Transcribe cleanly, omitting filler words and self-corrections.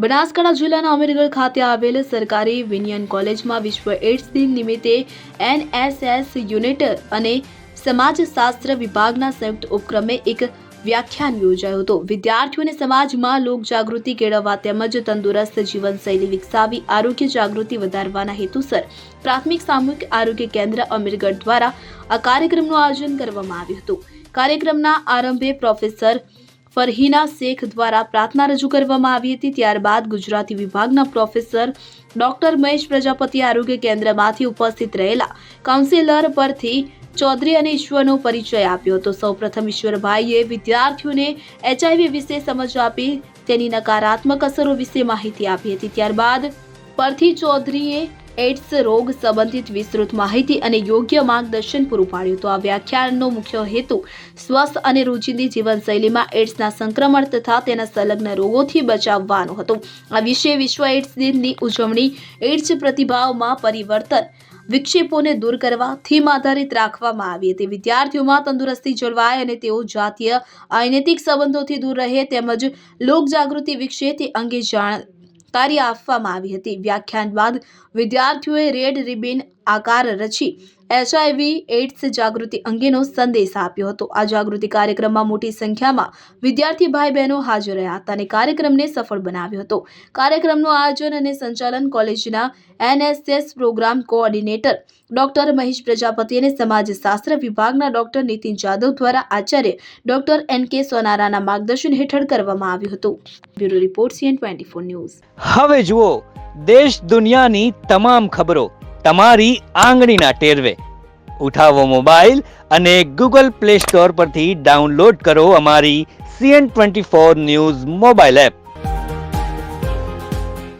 બનાસકાંઠા જિલ્લાના અમીરગઢ ખાતે આવેલ સરકારી વિનયન કોલેજમાં વિશ્વ એડ્સ દિન નિમિત્તે NSS યુનિટ અને સમાજશાસ્ત્ર વિભાગના સંયુક્ત ઉપક્રમે એક વ્યાખ્યાન યોજાયું હતું। વિદ્યાર્થીઓને સમાજમાં લોક જાગૃતિ કેળવવા તેમજ તંદુરસ્ત જીવનશૈલી વિકસાવી આરોગ્ય જાગૃતિ વધારવાના હેતુસર પ્રાથમિક સામૂહિક આરોગ્ય કેન્દ્ર અમીરગઢ દ્વારા આ કાર્યક્રમનું આયોજન કરવામાં આવ્યું હતું। કાર્યક્રમના આરંભે પ્રોફેસર ફરહીના શેખ દ્વારા પ્રાર્થના રજૂ કરવામાં આવી હતી। ત્યારબાદ ગુજરાતી વિભાગના પ્રોફેસર ડોક્ટર મહેશ પ્રજાપતિ આરોગ્ય કેન્દ્રમાંથી ઉપસ્થિત રહેલા કાઉન્સિલર પરથી ચૌધરી અને ઈશ્વરનો પરિચય આપ્યો હતો। સૌપ્રથમ ઈશ્વરભાઈએ વિદ્યાર્થીઓને HIV વિશે સમજ આપી તેની નકારાત્મક અસરો વિશે માહિતી આપી હતી। ત્યારબાદ પરથી ચૌધરીએ એડ્સ રોગ સંબંધિત વિસ્તૃત માહિતી અને યોગ્ય માર્ગદર્શન પૂરું પાડ્યું હતું। આ વ્યાખ્યાનનો મુખ્ય હેતુ સ્વસ્થ અને રોજિંદી જીવનશૈલીમાં એડ્સના સંક્રમણ તથા તેના સંલગ્ન રોગોથી બચાવવાનો હતો। આ વિશે વિશ્વ એડ્સ દિનની ઉજવણી એડ્સ પ્રતિભાવમાં પરિવર્તન વિક્ષેપોને દૂર કરવા થીમ આધારિત રાખવામાં આવી હતી। વિદ્યાર્થીઓમાં તંદુરસ્તી જળવાય અને તેઓ જાતીય અનૈતિક સંબંધોથી દૂર રહે તેમજ લોક જાગૃતિ વિકસે તે અંગે જાણકારી આપવામાં આવી હતી। વ્યાખ્યાન બાદ વિદ્યાર્થીઓએ રેડ રિબન આકાર રચી HIV એડ્સ જાગૃતિ અંગેનો સંદેશ આપ્યો હતો। આ જાગૃતિ કાર્યક્રમમાં મોટી સંખ્યામાં વિદ્યાર્થી ભાઈ બહેનો હાજર રહ્યા હતા અને કાર્યક્રમને સફળ બનાવ્યો હતો। કાર્યક્રમનું આયોજન અને સંચાલન કોલેજના NSS programme coordinator doctor Mahesh Prajapati અને સમાજશાસ્ત્ર વિભાગના ડોક્ટર નીતિન જાદવ દ્વારા આચાર્ય ડોક્ટર NK સોનારાના માર્ગદર્શન હેઠળ કરવામાં આવ્યું હતું। Bureau report CN24 news. હવે જુઓ દેશ દુનિયાની તમામ ખબરો તમારી આંગળીના ટેરવે। ઉઠાવો મોબાઈલ અને Google Play Store પરથી ડાઉનલોડ કરો અમારી CN24 ન્યૂઝ મોબાઈલ એપ।